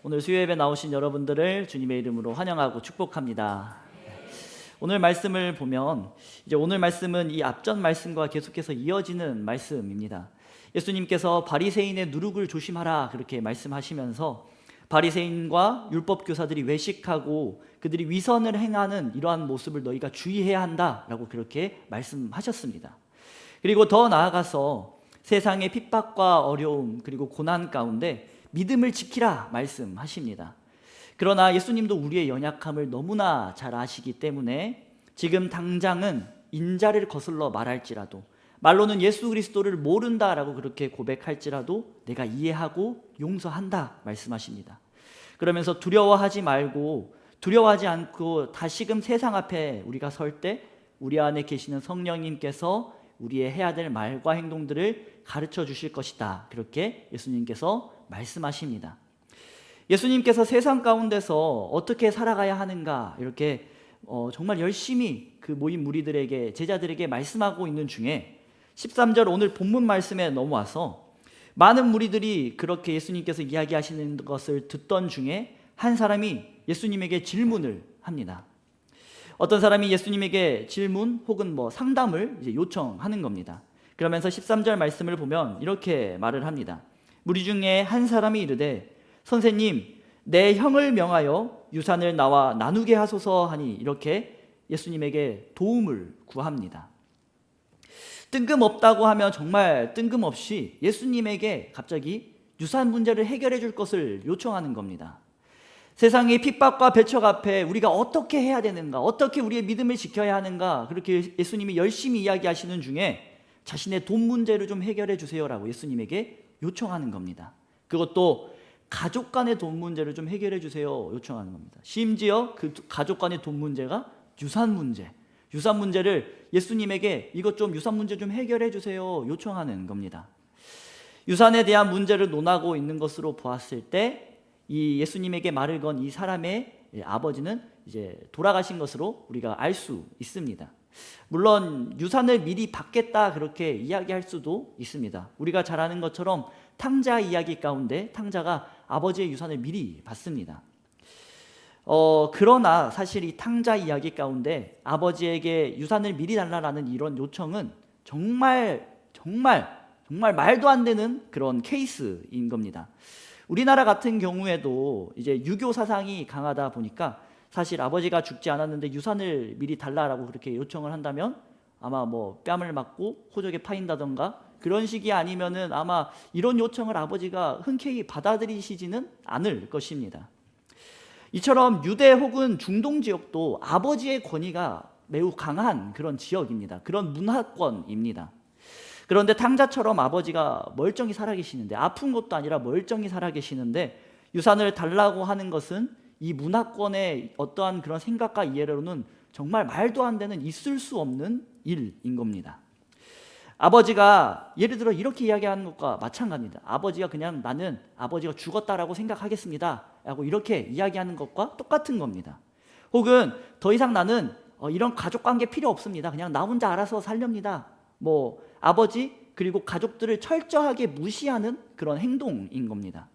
오늘 수요예배 나오신 여러분들을 주님의 이름으로 환영하고 축복합니다. 오늘 말씀을 보면 오늘 말씀은 이 앞전 말씀과 계속해서 이어지는 말씀입니다. 예수님께서 바리새인의 누룩을 조심하라 그렇게 말씀하시면서 바리새인과 율법 교사들이 외식하고 그들이 위선을 행하는 이러한 모습을 너희가 주의해야 한다라고 그렇게 말씀하셨습니다. 그리고 더 나아가서 세상의 핍박과 어려움 그리고 고난 가운데 믿음을 지키라 말씀하십니다. 그러나 예수님도 우리의 연약함을 너무나 잘 아시기 때문에 지금 당장은 인자를 거슬러 말할지라도, 말로는 예수 그리스도를 모른다라고 그렇게 고백할지라도 내가 이해하고 용서한다 말씀하십니다. 그러면서 두려워하지 말고, 두려워하지 않고 다시금 세상 앞에 우리가 설 때 우리 안에 계시는 성령님께서 우리의 해야 될 말과 행동들을 가르쳐 주실 것이다 그렇게 예수님께서 말씀하십니다. 예수님께서 세상 가운데서 어떻게 살아가야 하는가 이렇게 정말 열심히 그 모인 무리들에게, 제자들에게 말씀하고 있는 중에 13절 오늘 본문 말씀에 넘어와서 많은 무리들이 그렇게 예수님께서 이야기하시는 것을 듣던 중에 한 사람이 예수님에게 질문을 합니다. 어떤 사람이 예수님에게 질문 혹은 상담을 요청하는 겁니다. 그러면서 13절 말씀을 보면 이렇게 말을 합니다. 무리 중에 한 사람이 이르되 선생님 내 형을 명하여 유산을 나와 나누게 하소서 하니, 이렇게 예수님에게 도움을 구합니다. 뜬금없다고 하면 정말 뜬금없이 예수님에게 갑자기 유산 문제를 해결해 줄 것을 요청하는 겁니다. 세상의 핍박과 배척 앞에 우리가 어떻게 해야 되는가, 어떻게 우리의 믿음을 지켜야 하는가, 그렇게 예수님이 열심히 이야기하시는 중에 자신의 돈 문제를 좀 해결해 주세요라고 예수님에게 요청하는 겁니다. 그것도 가족 간의 돈 문제를 좀 해결해 주세요 요청하는 겁니다. 심지어 그 가족 간의 돈 문제가 유산 문제를 예수님에게 이것 좀 유산 문제 좀 해결해 주세요 요청하는 겁니다. 유산에 대한 문제를 논하고 있는 것으로 보았을 때 이 예수님에게 말을 건 이 사람의 아버지는 이제 돌아가신 것으로 우리가 알 수 있습니다. 물론 유산을 미리 받겠다 그렇게 이야기할 수도 있습니다. 우리가 잘 아는 것처럼 탕자 이야기 가운데 탕자가 아버지의 유산을 미리 받습니다. 그러나 사실 이 탕자 이야기 가운데 아버지에게 유산을 미리 달라라는 이런 요청은 정말 말도 안 되는 그런 케이스인 겁니다. 우리나라 같은 경우에도 이제 유교 사상이 강하다 보니까 사실 아버지가 죽지 않았는데 유산을 미리 달라라고 그렇게 요청을 한다면 아마 뺨을 맞고 호적에 파인다던가 그런 식이 아니면은 아마 이런 요청을 아버지가 흔쾌히 받아들이시지는 않을 것입니다. 이처럼 유대 혹은 중동 지역도 아버지의 권위가 매우 강한 그런 지역입니다. 그런 문화권입니다. 그런데 탕자처럼 아버지가 멀쩡히 살아계시는데, 아픈 것도 아니라 멀쩡히 살아계시는데 유산을 달라고 하는 것은 이 문화권의 어떠한 그런 생각과 이해로는 정말 말도 안 되는, 있을 수 없는 일인 겁니다. 아버지가 예를 들어 이렇게 이야기하는 것과 마찬가지입니다. 아버지가 그냥 나는 아버지가 죽었다라고 생각하겠습니다 라고 이렇게 이야기하는 것과 똑같은 겁니다. 혹은 더 이상 나는 이런 가족관계 필요 없습니다, 그냥 나 혼자 알아서 살렵니다, 아버지 그리고 가족들을 철저하게 무시하는 그런 행동인 겁니다.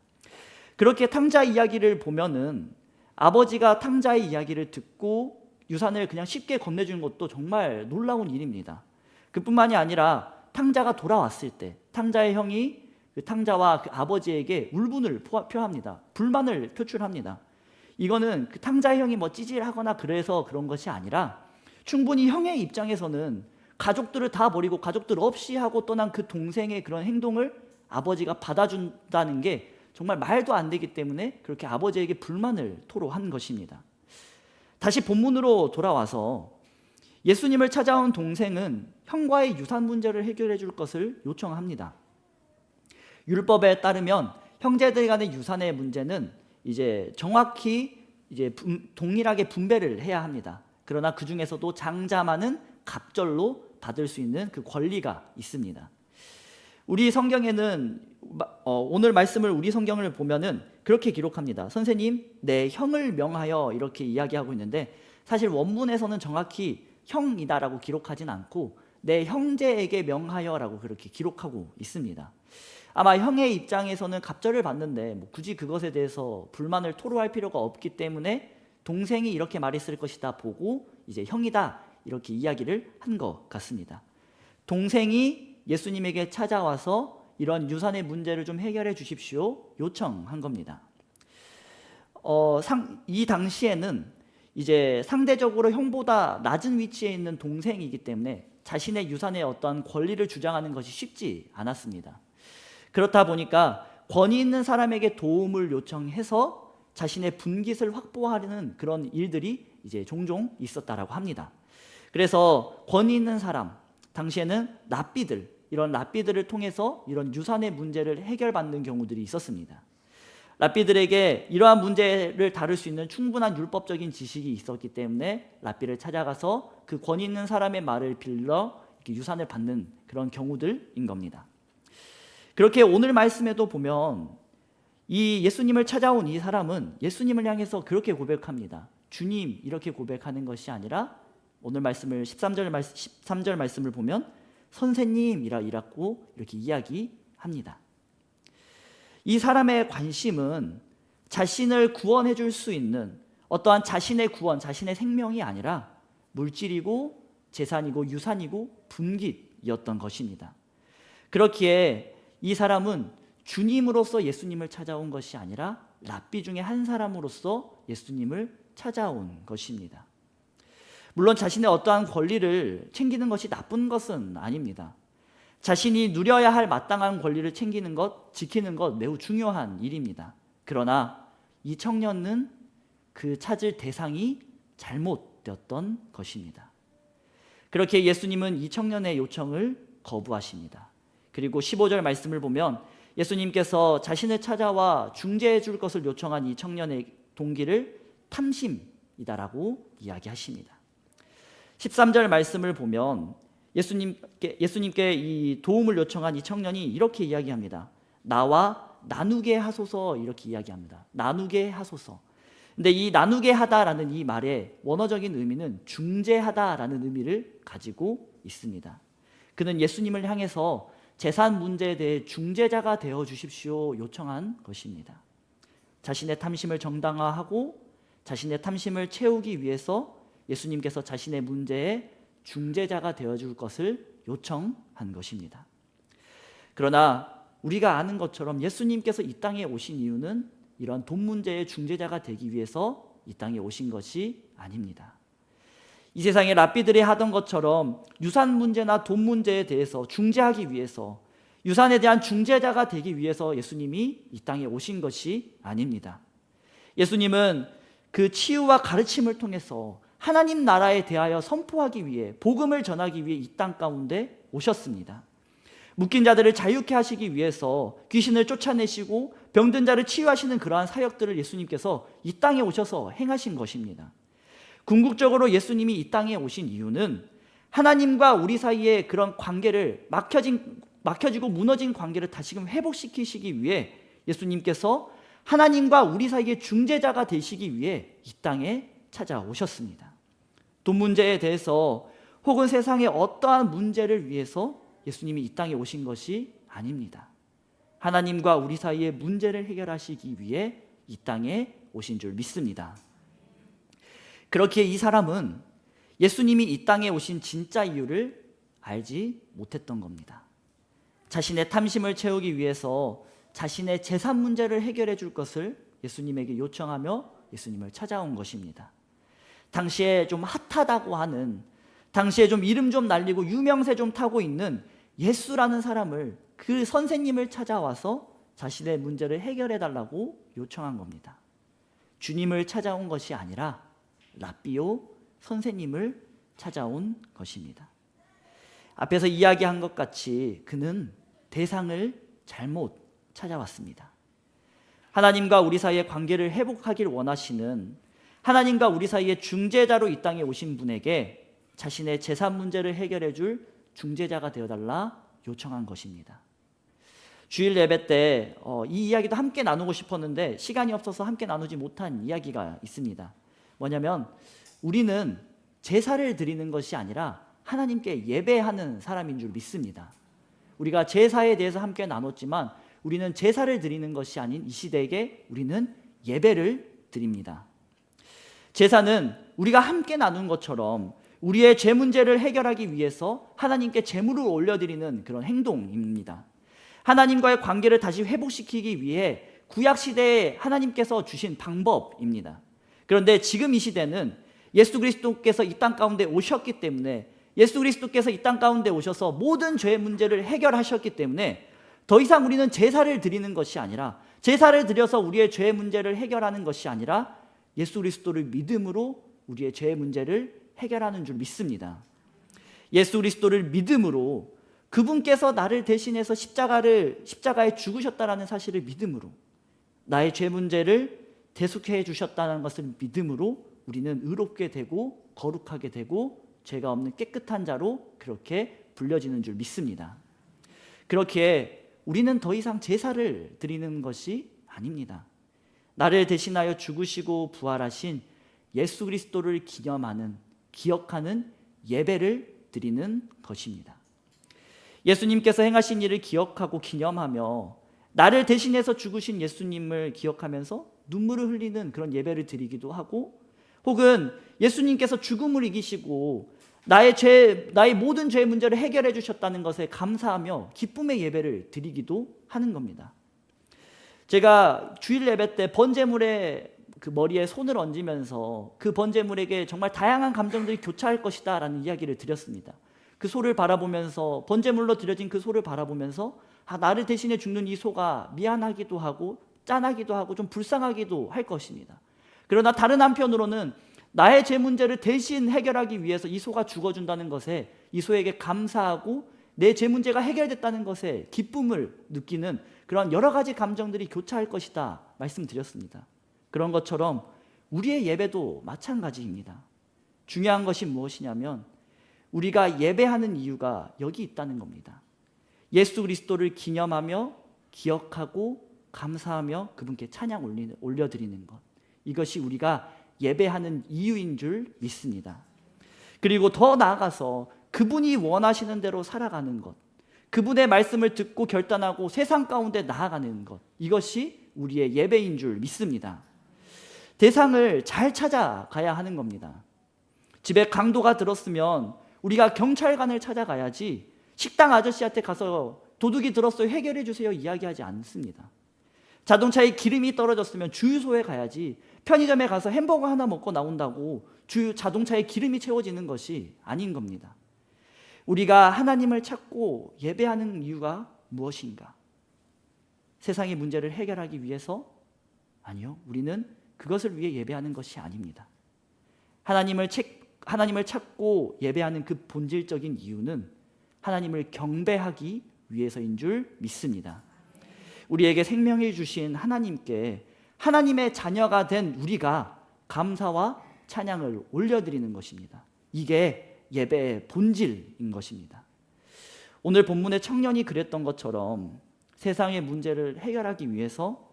그렇게 탕자 이야기를 보면은 아버지가 탕자의 이야기를 듣고 유산을 그냥 쉽게 건네주는 것도 정말 놀라운 일입니다. 그뿐만이 아니라 탕자가 돌아왔을 때 탕자의 형이 그 탕자와 그 아버지에게 울분을 표합니다. 불만을 표출합니다. 이거는 그 탕자의 형이 찌질하거나 그래서 그런 것이 아니라 충분히 형의 입장에서는 가족들을 다 버리고 가족들 없이 하고 떠난 그 동생의 그런 행동을 아버지가 받아준다는 게 정말 말도 안 되기 때문에 그렇게 아버지에게 불만을 토로한 것입니다. 다시 본문으로 돌아와서 예수님을 찾아온 동생은 형과의 유산 문제를 해결해 줄 것을 요청합니다. 율법에 따르면 형제들 간의 유산의 문제는 이제 정확히 동일하게 분배를 해야 합니다. 그러나 그 중에서도 장자만은 갑절로 받을 수 있는 그 권리가 있습니다. 우리 성경에는 오늘 말씀을 우리 성경을 보면은 그렇게 기록합니다. 선생님 내 형을 명하여 이렇게 이야기하고 있는데, 사실 원문에서는 정확히 형이다라고 기록하진 않고 내 형제에게 명하여라고 그렇게 기록하고 있습니다. 아마 형의 입장에서는 갑절을 받는데 뭐 굳이 그것에 대해서 불만을 토로할 필요가 없기 때문에 동생이 이렇게 말했을 것이다 보고 이제 형이다 이렇게 이야기를 한 것 같습니다. 동생이 예수님에게 찾아와서 이런 유산의 문제를 좀 해결해 주십시오 요청한 겁니다. 이 당시에는 이제 상대적으로 형보다 낮은 위치에 있는 동생이기 때문에 자신의 유산의 어떠한 권리를 주장하는 것이 쉽지 않았습니다. 그렇다 보니까 권위 있는 사람에게 도움을 요청해서 자신의 분깃을 확보하려는 그런 일들이 이제 종종 있었다라고 합니다. 그래서 권위 있는 사람, 당시에는 랍비들, 이런 랍비들을 통해서 이런 유산의 문제를 해결받는 경우들이 있었습니다. 랍비들에게 이러한 문제를 다룰 수 있는 충분한 율법적인 지식이 있었기 때문에 랍비를 찾아가서 그 권위 있는 사람의 말을 빌려 이렇게 유산을 받는 그런 경우들인 겁니다. 그렇게 오늘 말씀에도 보면 이 예수님을 찾아온 이 사람은 예수님을 향해서 그렇게 고백합니다. 주님 이렇게 고백하는 것이 아니라 오늘 말씀을 13절 말씀을 보면 선생님이라고 이렇게 이야기합니다. 이 사람의 관심은 자신을 구원해 줄 수 있는 어떠한 자신의 구원, 자신의 생명이 아니라 물질이고 재산이고 유산이고 분깃이었던 것입니다. 그렇기에 이 사람은 주님으로서 예수님을 찾아온 것이 아니라 랍비 중에 한 사람으로서 예수님을 찾아온 것입니다. 물론 자신의 어떠한 권리를 챙기는 것이 나쁜 것은 아닙니다. 자신이 누려야 할 마땅한 권리를 챙기는 것, 지키는 것 매우 중요한 일입니다. 그러나 이 청년은 그 찾을 대상이 잘못되었던 것입니다. 그렇게 예수님은 이 청년의 요청을 거부하십니다. 그리고 15절 말씀을 보면 예수님께서 자신을 찾아와 중재해 줄 것을 요청한 이 청년의 동기를 탐심이다라고 이야기하십니다. 13절 말씀을 보면 예수님께 이 도움을 요청한 이 청년이 이렇게 이야기합니다. 나와 나누게 하소서 이렇게 이야기합니다. 나누게 하소서. 근데 이 나누게 하다라는 이 말의 원어적인 의미는 중재하다라는 의미를 가지고 있습니다. 그는 예수님을 향해서 재산 문제에 대해 중재자가 되어 주십시오 요청한 것입니다. 자신의 탐심을 정당화하고 자신의 탐심을 채우기 위해서 예수님께서 자신의 문제에 중재자가 되어줄 것을 요청한 것입니다. 그러나 우리가 아는 것처럼 예수님께서 이 땅에 오신 이유는 이런 돈 문제의 중재자가 되기 위해서 이 땅에 오신 것이 아닙니다. 이 세상에 랍비들이 하던 것처럼 유산 문제나 돈 문제에 대해서 중재하기 위해서 유산에 대한 중재자가 되기 위해서 예수님이 이 땅에 오신 것이 아닙니다. 예수님은 그 치유와 가르침을 통해서 하나님 나라에 대하여 선포하기 위해 복음을 전하기 위해 이 땅 가운데 오셨습니다. 묶인 자들을 자유케 하시기 위해서 귀신을 쫓아내시고 병든 자를 치유하시는 그러한 사역들을 예수님께서 이 땅에 오셔서 행하신 것입니다. 궁극적으로 예수님이 이 땅에 오신 이유는 하나님과 우리 사이의 그런 관계를 막혀지고 무너진 관계를 다시금 회복시키시기 위해 예수님께서 하나님과 우리 사이의 중재자가 되시기 위해 이 땅에 찾아오셨습니다. 돈 문제에 대해서 혹은 세상의 어떠한 문제를 위해서 예수님이 이 땅에 오신 것이 아닙니다. 하나님과 우리 사이의 문제를 해결하시기 위해 이 땅에 오신 줄 믿습니다. 그렇기에 이 사람은 예수님이 이 땅에 오신 진짜 이유를 알지 못했던 겁니다. 자신의 탐심을 채우기 위해서 자신의 재산 문제를 해결해 줄 것을 예수님에게 요청하며 예수님을 찾아온 것입니다. 당시에 좀 핫하다고 하는, 당시에 좀 이름 좀 날리고 유명세 좀 타고 있는 예수라는 사람을, 그 선생님을 찾아와서 자신의 문제를 해결해 달라고 요청한 겁니다. 주님을 찾아온 것이 아니라 랍비요 선생님을 찾아온 것입니다. 앞에서 이야기한 것 같이 그는 대상을 잘못 찾아왔습니다. 하나님과 우리 사이의 관계를 회복하길 원하시는, 하나님과 우리 사이의 중재자로 이 땅에 오신 분에게 자신의 재산 문제를 해결해 줄 중재자가 되어달라 요청한 것입니다. 주일 예배 때 이 이야기도 함께 나누고 싶었는데 시간이 없어서 함께 나누지 못한 이야기가 있습니다. 뭐냐면 우리는 제사를 드리는 것이 아니라 하나님께 예배하는 사람인 줄 믿습니다. 우리가 제사에 대해서 함께 나눴지만 우리는 제사를 드리는 것이 아닌 이 시대에게 우리는 예배를 드립니다. 제사는 우리가 함께 나눈 것처럼 우리의 죄 문제를 해결하기 위해서 하나님께 제물을 올려드리는 그런 행동입니다. 하나님과의 관계를 다시 회복시키기 위해 구약 시대에 하나님께서 주신 방법입니다. 그런데 지금 이 시대는 예수 그리스도께서 이 땅 가운데 오셨기 때문에, 예수 그리스도께서 이 땅 가운데 오셔서 모든 죄 문제를 해결하셨기 때문에 더 이상 우리는 제사를 드리는 것이 아니라, 제사를 드려서 우리의 죄 문제를 해결하는 것이 아니라 예수 그리스도를 믿음으로 우리의 죄 문제를 해결하는 줄 믿습니다. 예수 그리스도를 믿음으로, 그분께서 나를 대신해서 십자가에 죽으셨다는 사실을 믿음으로, 나의 죄 문제를 대속해 주셨다는 것을 믿음으로 우리는 의롭게 되고 거룩하게 되고 죄가 없는 깨끗한 자로 그렇게 불려지는 줄 믿습니다. 그렇기에 우리는 더 이상 제사를 드리는 것이 아닙니다. 나를 대신하여 죽으시고 부활하신 예수 그리스도를 기억하는 예배를 드리는 것입니다. 예수님께서 행하신 일을 기억하고 기념하며 나를 대신해서 죽으신 예수님을 기억하면서 눈물을 흘리는 그런 예배를 드리기도 하고, 혹은 예수님께서 죽음을 이기시고 나의 모든 죄 문제를 해결해 주셨다는 것에 감사하며 기쁨의 예배를 드리기도 하는 겁니다. 제가 주일 예배 때 번제물에 그 머리에 손을 얹으면서 그 번제물에게 정말 다양한 감정들이 교차할 것이다 라는 이야기를 드렸습니다. 그 소를 바라보면서, 번제물로 드려진 그 소를 바라보면서 나를 대신해 죽는 이 소가 미안하기도 하고 짠하기도 하고 좀 불쌍하기도 할 것입니다. 그러나 다른 한편으로는 나의 죄 문제를 대신 해결하기 위해서 이 소가 죽어준다는 것에, 이 소에게 감사하고 내 죄 문제가 해결됐다는 것에 기쁨을 느끼는 그런 여러 가지 감정들이 교차할 것이다 말씀드렸습니다. 그런 것처럼 우리의 예배도 마찬가지입니다. 중요한 것이 무엇이냐면 우리가 예배하는 이유가 여기 있다는 겁니다. 예수 그리스도를 기념하며 기억하고 감사하며 그분께 찬양 올려드리는 것, 이것이 우리가 예배하는 이유인 줄 믿습니다. 그리고 더 나아가서 그분이 원하시는 대로 살아가는 것, 그분의 말씀을 듣고 결단하고 세상 가운데 나아가는 것, 이것이 우리의 예배인 줄 믿습니다. 대상을 잘 찾아가야 하는 겁니다. 집에 강도가 들었으면 우리가 경찰관을 찾아가야지 식당 아저씨한테 가서 도둑이 들었어요 해결해 주세요 이야기하지 않습니다. 자동차에 기름이 떨어졌으면 주유소에 가야지 편의점에 가서 햄버거 하나 먹고 나온다고 자동차에 기름이 채워지는 것이 아닌 겁니다. 우리가 하나님을 찾고 예배하는 이유가 무엇인가? 세상의 문제를 해결하기 위해서? 아니요, 우리는 그것을 위해 예배하는 것이 아닙니다. 하나님을 찾고 예배하는 그 본질적인 이유는 하나님을 경배하기 위해서인 줄 믿습니다. 우리에게 생명을 주신 하나님께, 하나님의 자녀가 된 우리가 감사와 찬양을 올려드리는 것입니다. 이게 예배의 본질인 것입니다. 오늘 본문의 청년이 그랬던 것처럼 세상의 문제를 해결하기 위해서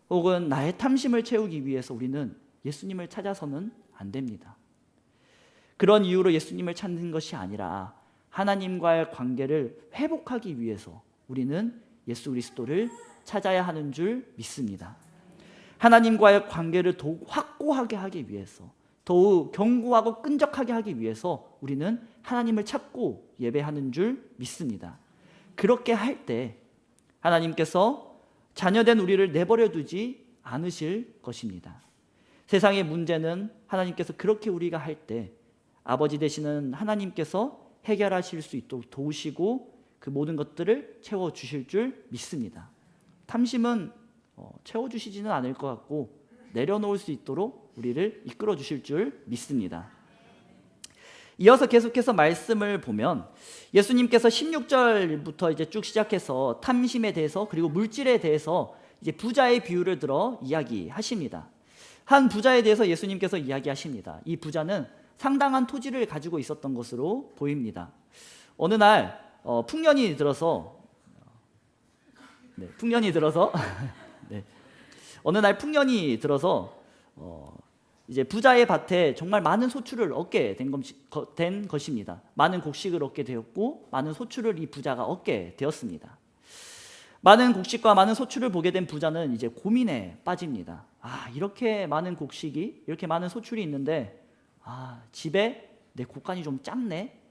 혹은 나의 탐심을 채우기 위해서 우리는 예수님을 찾아서는 안 됩니다. 그런 이유로 예수님을 찾는 것이 아니라 하나님과의 관계를 회복하기 위해서 우리는 예수 그리스도를 찾아야 하는 줄 믿습니다. 하나님과의 관계를 더욱 확고하게 하기 위해서, 더욱 견고하고 끈적하게 하기 위해서 우리는 하나님을 찾고 예배하는 줄 믿습니다. 그렇게 할 때 하나님께서 자녀된 우리를 내버려 두지 않으실 것입니다. 세상의 문제는 하나님께서 그렇게 우리가 할 때 아버지 되시는 하나님께서 해결하실 수 있도록 도우시고 그 모든 것들을 채워주실 줄 믿습니다. 탐심은 채워주시지는 않을 것 같고 내려놓을 수 있도록 우리를 이끌어 주실 줄 믿습니다. 이어서 계속해서 말씀을 보면 예수님께서 16절부터 이제 쭉 시작해서 탐심에 대해서 그리고 물질에 대해서 이제 부자의 비유를 들어 이야기하십니다. 한 부자에 대해서 예수님께서 이야기하십니다. 이 부자는 상당한 토지를 가지고 있었던 것으로 보입니다. 어느 날 풍년이 들어서 어느 날 풍년이 들어서 이제 부자의 밭에 정말 많은 소출을 얻게 된 것입니다. 많은 곡식을 얻게 되었고 많은 소출을 이 부자가 얻게 되었습니다. 많은 곡식과 많은 소출을 보게 된 부자는 이제 고민에 빠집니다. 이렇게 많은 곡식이, 이렇게 많은 소출이 있는데 집에 내 곡간이 좀 작네.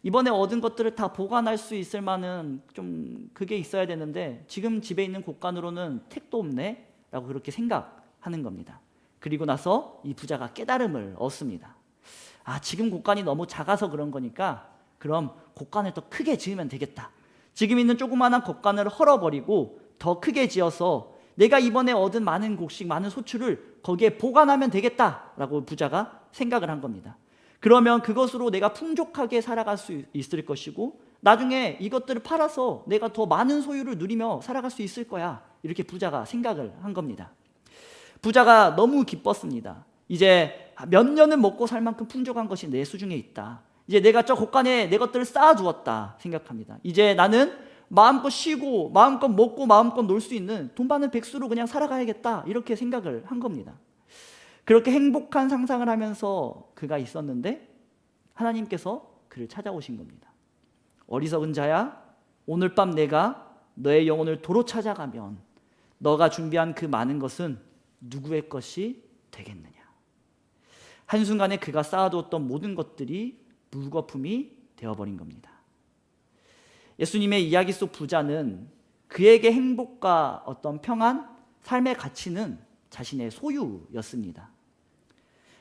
이번에 얻은 것들을 다 보관할 수 있을 만한 좀 그게 있어야 되는데 지금 집에 있는 곡간으로는 택도 없네 라고 그렇게 생각하는 겁니다. 그리고 나서 이 부자가 깨달음을 얻습니다. 지금 곡간이 너무 작아서 그런 거니까 그럼 곡간을 더 크게 지으면 되겠다. 지금 있는 조그마한 곡간을 헐어버리고 더 크게 지어서 내가 이번에 얻은 많은 곡식, 많은 소출을 거기에 보관하면 되겠다라고 부자가 생각을 한 겁니다. 그러면 그것으로 내가 풍족하게 살아갈 수 있을 것이고 나중에 이것들을 팔아서 내가 더 많은 소유를 누리며 살아갈 수 있을 거야. 이렇게 부자가 생각을 한 겁니다. 부자가 너무 기뻤습니다. 이제 몇 년은 먹고 살 만큼 풍족한 것이 내 수중에 있다. 이제 내가 저 곳간에 내 것들을 쌓아두었다 생각합니다. 이제 나는 마음껏 쉬고 마음껏 먹고 마음껏 놀 수 있는 돈 많은 백수로 그냥 살아가야겠다 이렇게 생각을 한 겁니다. 그렇게 행복한 상상을 하면서 그가 있었는데 하나님께서 그를 찾아오신 겁니다. 어리석은 자야, 오늘 밤 내가 너의 영혼을 도로 찾아가면 너가 준비한 그 많은 것은 누구의 것이 되겠느냐. 한순간에 그가 쌓아두었던 모든 것들이 물거품이 되어버린 겁니다. 예수님의 이야기 속 부자는 그에게 행복과 어떤 평안, 삶의 가치는 자신의 소유였습니다.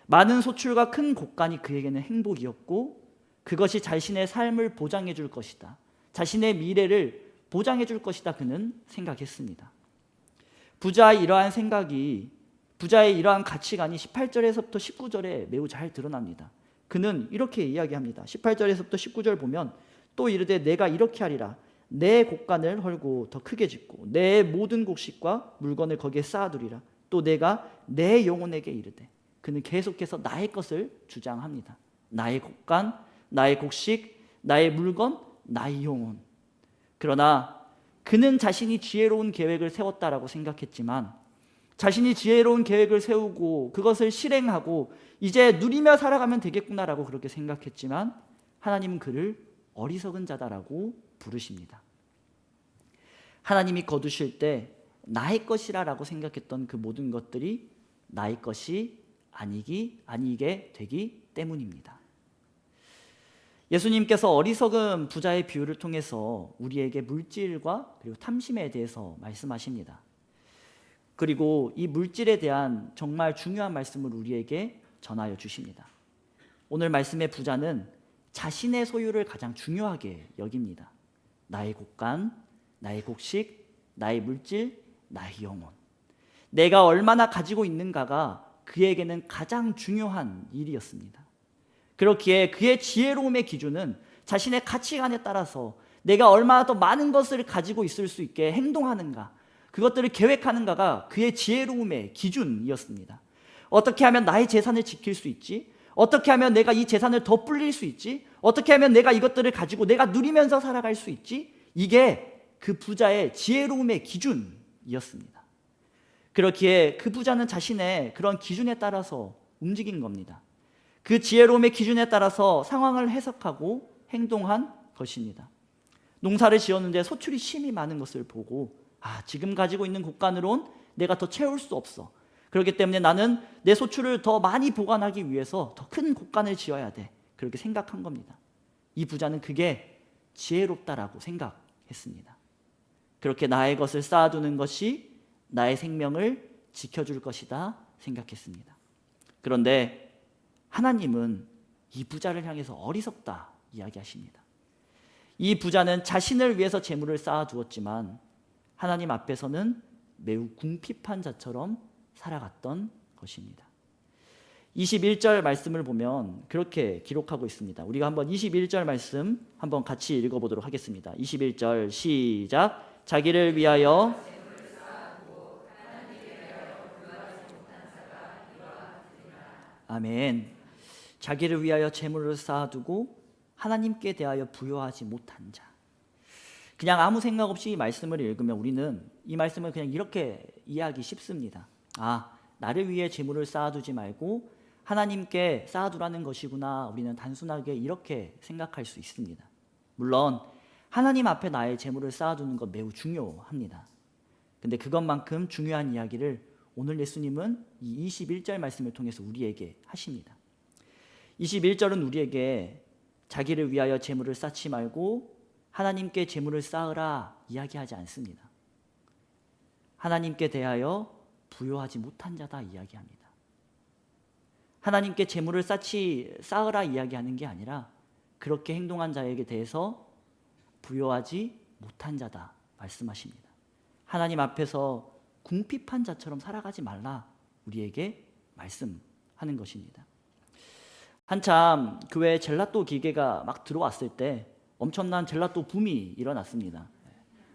많은 소출과 큰 곡간이 그에게는 행복이었고 그것이 자신의 삶을 보장해 줄 것이다. 자신의 미래를 보장해 줄 것이다. 그는 생각했습니다. 부자의 이러한 생각이, 부자의 이러한 가치관이 18절에서부터 19절에 매우 잘 드러납니다. 그는 이렇게 이야기합니다. 18절에서부터 19절 보면 또 이르되 내가 이렇게 하리라. 내 곡간을 헐고 더 크게 짓고 내 모든 곡식과 물건을 거기에 쌓아두리라. 또 내가 내 영혼에게 이르되, 그는 계속해서 나의 것을 주장합니다. 나의 곡간, 나의 곡식, 나의 물건, 나의 영혼. 그러나 그는 자신이 지혜로운 계획을 세웠다라고 생각했지만 자신이 지혜로운 계획을 세우고 그것을 실행하고 이제 누리며 살아가면 되겠구나라고 그렇게 생각했지만 하나님은 그를 어리석은 자다라고 부르십니다. 하나님이 거두실 때 나의 것이라고 생각했던 그 모든 것들이 나의 것이 아니게 되기 때문입니다. 예수님께서 어리석은 부자의 비유를 통해서 우리에게 물질과 그리고 탐심에 대해서 말씀하십니다. 그리고 이 물질에 대한 정말 중요한 말씀을 우리에게 전하여 주십니다. 오늘 말씀의 부자는 자신의 소유를 가장 중요하게 여깁니다. 나의 곡간, 나의 곡식, 나의 물질, 나의 영혼. 내가 얼마나 가지고 있는가가 그에게는 가장 중요한 일이었습니다. 그렇기에 그의 지혜로움의 기준은 자신의 가치관에 따라서 내가 얼마나 더 많은 것을 가지고 있을 수 있게 행동하는가, 그것들을 계획하는가가 그의 지혜로움의 기준이었습니다. 어떻게 하면 나의 재산을 지킬 수 있지? 어떻게 하면 내가 이 재산을 더 불릴 수 있지? 어떻게 하면 내가 이것들을 가지고 내가 누리면서 살아갈 수 있지? 이게 그 부자의 지혜로움의 기준이었습니다. 그렇기에 그 부자는 자신의 그런 기준에 따라서 움직인 겁니다. 그 지혜로움의 기준에 따라서 상황을 해석하고 행동한 것입니다. 농사를 지었는데 소출이 심히 많은 것을 보고 지금 가지고 있는 곡간으론 내가 더 채울 수 없어. 그렇기 때문에 나는 내 소출을 더 많이 보관하기 위해서 더 큰 곡간을 지어야 돼. 그렇게 생각한 겁니다. 이 부자는 그게 지혜롭다라고 생각했습니다. 그렇게 나의 것을 쌓아두는 것이 나의 생명을 지켜줄 것이다 생각했습니다. 그런데 하나님은 이 부자를 향해서 어리석다 이야기하십니다. 이 부자는 자신을 위해서 재물을 쌓아두었지만 하나님 앞에서는 매우 궁핍한 자처럼 살아갔던 것입니다. 21절 말씀을 보면 그렇게 기록하고 있습니다. 우리가 한번 21절 말씀 한번 같이 읽어보도록 하겠습니다. 21절 시작. 자기를 위하여 아멘. 자기를 위하여 재물을 쌓아두고 하나님께 대하여 부여하지 못한 자. 그냥 아무 생각 없이 이 말씀을 읽으면 우리는 이 말씀을 그냥 이렇게 이해하기 쉽습니다. 나를 위해 재물을 쌓아두지 말고 하나님께 쌓아두라는 것이구나, 우리는 단순하게 이렇게 생각할 수 있습니다. 물론 하나님 앞에 나의 재물을 쌓아두는 것 매우 중요합니다. 근데 그것만큼 중요한 이야기를 오늘 예수님은 이 21절 말씀을 통해서 우리에게 하십니다. 21절은 우리에게 자기를 위하여 재물을 쌓지 말고 하나님께 재물을 쌓으라 이야기하지 않습니다. 하나님께 대하여 부요하지 못한 자다 이야기합니다. 하나님께 재물을 쌓으라 이야기하는 게 아니라 그렇게 행동한 자에게 대해서 부요하지 못한 자다 말씀하십니다. 하나님 앞에서 궁핍한 자처럼 살아가지 말라 우리에게 말씀하는 것입니다. 한참 교회에 젤라또 기계가 막 들어왔을 때 엄청난 젤라또 붐이 일어났습니다.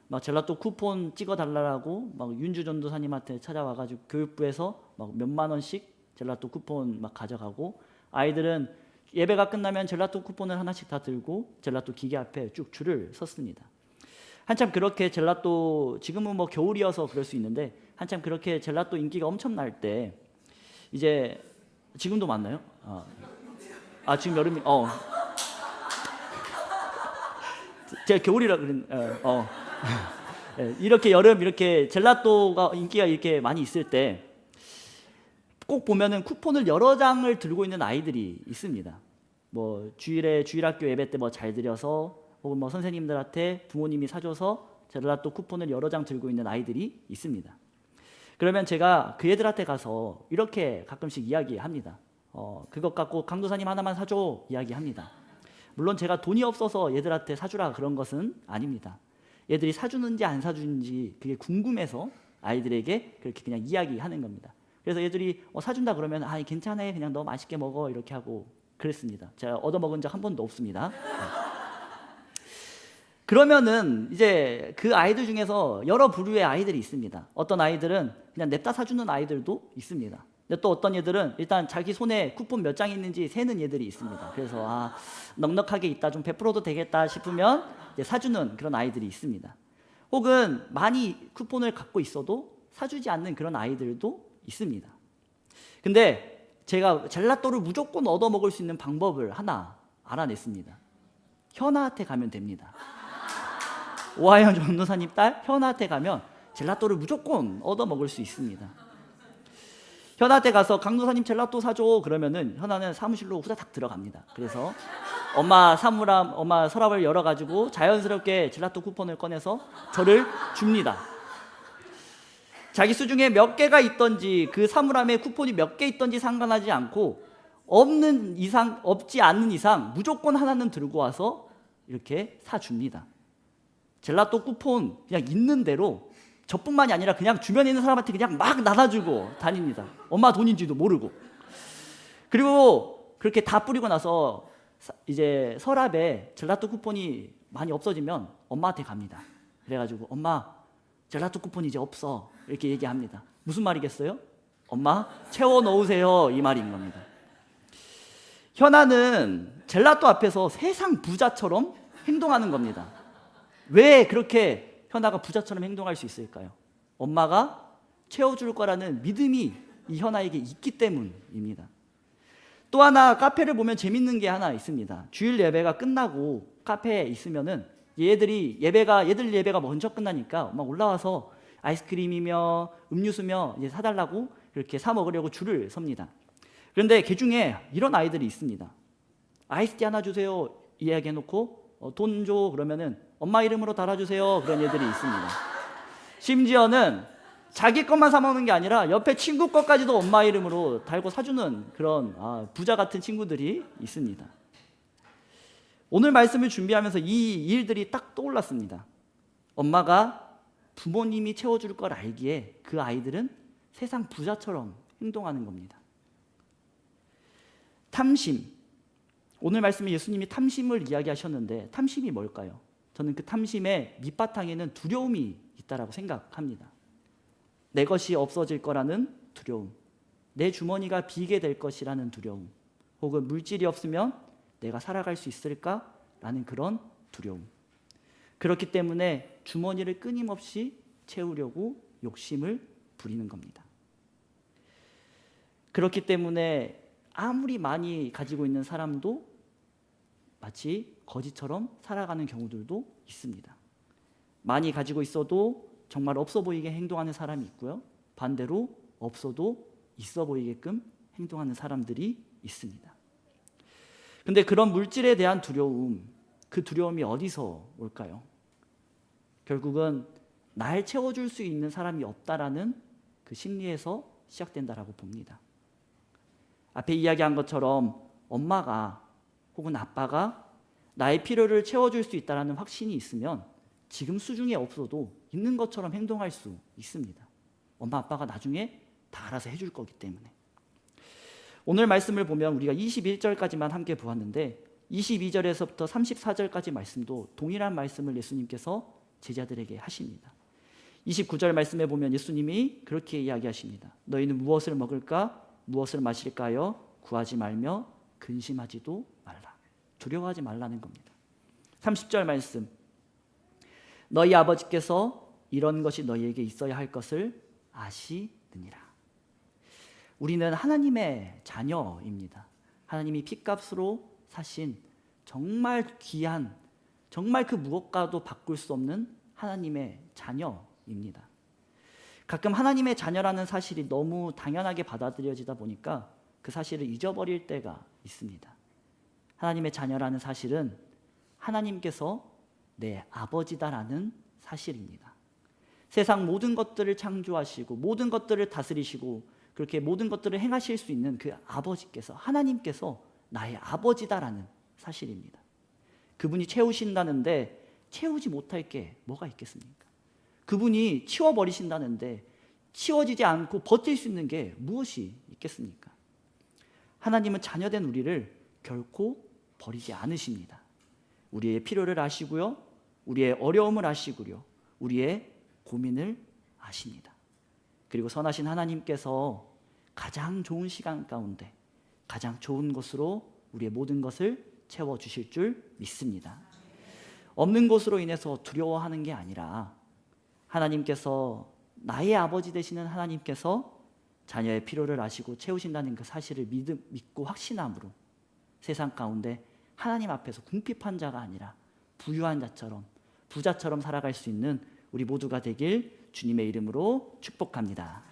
막 젤라또 쿠폰 찍어달라고 막 윤주 전도사님한테 찾아와가지고 교육부에서 막 몇만 원씩 젤라또 쿠폰 막 가져가고, 아이들은 예배가 끝나면 젤라또 쿠폰을 하나씩 다 들고 젤라또 기계 앞에 쭉 줄을 섰습니다. 한참 그렇게 젤라또, 지금은 뭐 겨울이어서 그럴 수 있는데 한참 그렇게 젤라또 인기가 엄청날 때, 이제 지금도 맞나요? 지금 여름이 제가 겨울이라 그랬 이렇게 여름 이렇게 젤라또가 인기가 이렇게 많이 있을 때 꼭 보면은 쿠폰을 여러 장을 들고 있는 아이들이 있습니다. 뭐 주일학교 예배 때 뭐 잘 드려서, 혹은 뭐 선생님들한테 부모님이 사줘서 젤라또 쿠폰을 여러 장 들고 있는 아이들이 있습니다. 그러면 제가 그 애들한테 가서 이렇게 가끔씩 이야기합니다. 그것 갖고 강도사님 하나만 사줘 이야기합니다. 물론 제가 돈이 없어서 얘들한테 사주라 그런 것은 아닙니다. 얘들이 사주는지 안 사주는지 그게 궁금해서 아이들에게 그렇게 그냥 이야기하는 겁니다. 그래서 얘들이 사준다 그러면 괜찮아, 그냥 너 맛있게 먹어 이렇게 하고 그랬습니다. 제가 얻어먹은 적 한 번도 없습니다. 그러면은 이제 그 아이들 중에서 여러 부류의 아이들이 있습니다. 어떤 아이들은 그냥 냅다 사주는 아이들도 있습니다. 근데 또 어떤 애들은 일단 자기 손에 쿠폰 몇 장 있는지 세는 애들이 있습니다. 그래서 넉넉하게 있다, 좀 베풀어도 되겠다 싶으면 이제 사주는 그런 아이들이 있습니다. 혹은 많이 쿠폰을 갖고 있어도 사주지 않는 그런 아이들도 있습니다. 근데 제가 젤라또를 무조건 얻어먹을 수 있는 방법을 하나 알아냈습니다. 현아한테 가면 됩니다. 오하영 전도사님 딸 현아한테 가면 젤라또를 무조건 얻어먹을 수 있습니다. 현아한테 가서 강도사님 젤라또 사줘 그러면은 현아는 사무실로 후다닥 들어갑니다. 그래서 엄마 서랍을 열어가지고 자연스럽게 젤라또 쿠폰을 꺼내서 저를 줍니다. 자기 수중에 몇 개가 있던지, 그 사물함에 쿠폰이 몇 개 있던지 상관하지 않고 없지 않는 이상 무조건 하나는 들고 와서 이렇게 사줍니다. 젤라또 쿠폰 그냥 있는 대로 저뿐만이 아니라 그냥 주변에 있는 사람한테 그냥 막 나눠주고 다닙니다. 엄마 돈인지도 모르고. 그리고 그렇게 다 뿌리고 나서 이제 서랍에 젤라또 쿠폰이 많이 없어지면 엄마한테 갑니다. 그래가지고 엄마 젤라또 쿠폰 이제 없어 이렇게 얘기합니다. 무슨 말이겠어요? 엄마 채워 넣으세요 이 말인 겁니다. 현아는 젤라또 앞에서 세상 부자처럼 행동하는 겁니다. 왜 그렇게 현아가 부자처럼 행동할 수 있을까요? 엄마가 채워줄 거라는 믿음이 이 현아에게 있기 때문입니다. 또 하나 카페를 보면 재밌는 게 하나 있습니다. 주일 예배가 끝나고 카페에 있으면은 얘들 예배가 먼저 끝나니까 막 올라와서 아이스크림이며 음료수며 이제 사달라고 이렇게 사 먹으려고 줄을 섭니다. 그런데 그 중에 이런 아이들이 있습니다. 아이스티 하나 주세요 이야기해놓고 돈 줘 그러면은 엄마 이름으로 달아주세요 그런 애들이 있습니다. 심지어는 자기 것만 사 먹는 게 아니라 옆에 친구 것까지도 엄마 이름으로 달고 사주는 그런 부자 같은 친구들이 있습니다. 오늘 말씀을 준비하면서 이 일들이 딱 떠올랐습니다. 엄마가 부모님이 채워줄 걸 알기에 그 아이들은 세상 부자처럼 행동하는 겁니다. 탐심. 오늘 말씀에 예수님이 탐심을 이야기하셨는데 탐심이 뭘까요? 저는 그 탐심의 밑바탕에는 두려움이 있다라고 생각합니다. 내 것이 없어질 거라는 두려움, 내 주머니가 비게 될 것이라는 두려움, 혹은 물질이 없으면 내가 살아갈 수 있을까라는 그런 두려움. 그렇기 때문에 주머니를 끊임없이 채우려고 욕심을 부리는 겁니다. 그렇기 때문에 아무리 많이 가지고 있는 사람도 마치 거지처럼 살아가는 경우들도 있습니다. 많이 가지고 있어도 정말 없어 보이게 행동하는 사람이 있고요. 반대로 없어도 있어 보이게끔 행동하는 사람들이 있습니다. 근데 그런 물질에 대한 두려움, 그 두려움이 어디서 올까요? 결국은 날 채워줄 수 있는 사람이 없다라는 그 심리에서 시작된다라고 봅니다. 앞에 이야기한 것처럼 엄마가 혹은 아빠가 나의 필요를 채워줄 수 있다는 확신이 있으면 지금 수중에 없어도 있는 것처럼 행동할 수 있습니다. 엄마 아빠가 나중에 다 알아서 해줄 거기 때문에. 오늘 말씀을 보면 우리가 21절까지만 함께 보았는데 22절에서부터 34절까지 말씀도 동일한 말씀을 예수님께서 제자들에게 하십니다. 29절 말씀에 보면 예수님이 그렇게 이야기하십니다. 너희는 무엇을 먹을까? 무엇을 마실까요? 구하지 말며 근심하지도 말라. 두려워하지 말라는 겁니다. 30절 말씀. 너희 아버지께서 이런 것이 너희에게 있어야 할 것을 아시느니라. 우리는 하나님의 자녀입니다. 하나님이 핏값으로 사신 정말 귀한, 정말 그 무엇과도 바꿀 수 없는 하나님의 자녀입니다. 가끔 하나님의 자녀라는 사실이 너무 당연하게 받아들여지다 보니까 그 사실을 잊어버릴 때가 있습니다. 하나님의 자녀라는 사실은 하나님께서 내 아버지다라는 사실입니다. 세상 모든 것들을 창조하시고 모든 것들을 다스리시고 그렇게 모든 것들을 행하실 수 있는 그 아버지께서, 하나님께서 나의 아버지다라는 사실입니다. 그분이 채우신다는데 채우지 못할 게 뭐가 있겠습니까? 그분이 치워버리신다는데 치워지지 않고 버틸 수 있는 게 무엇이 있겠습니까? 하나님은 자녀된 우리를 결코 버리지 않으십니다. 우리의 필요를 아시고요, 우리의 어려움을 아시고요, 우리의 고민을 아십니다. 그리고 선하신 하나님께서 가장 좋은 시간 가운데 가장 좋은 것으로 우리의 모든 것을 채워주실 줄 믿습니다. 없는 것으로 인해서 두려워하는 게 아니라 하나님께서, 나의 아버지 되시는 하나님께서 자녀의 필요를 아시고 채우신다는 그 사실을 믿고 확신함으로 세상 가운데 하나님 앞에서 궁핍한 자가 아니라 부유한 자처럼, 부자처럼 살아갈 수 있는 우리 모두가 되길 주님의 이름으로 축복합니다.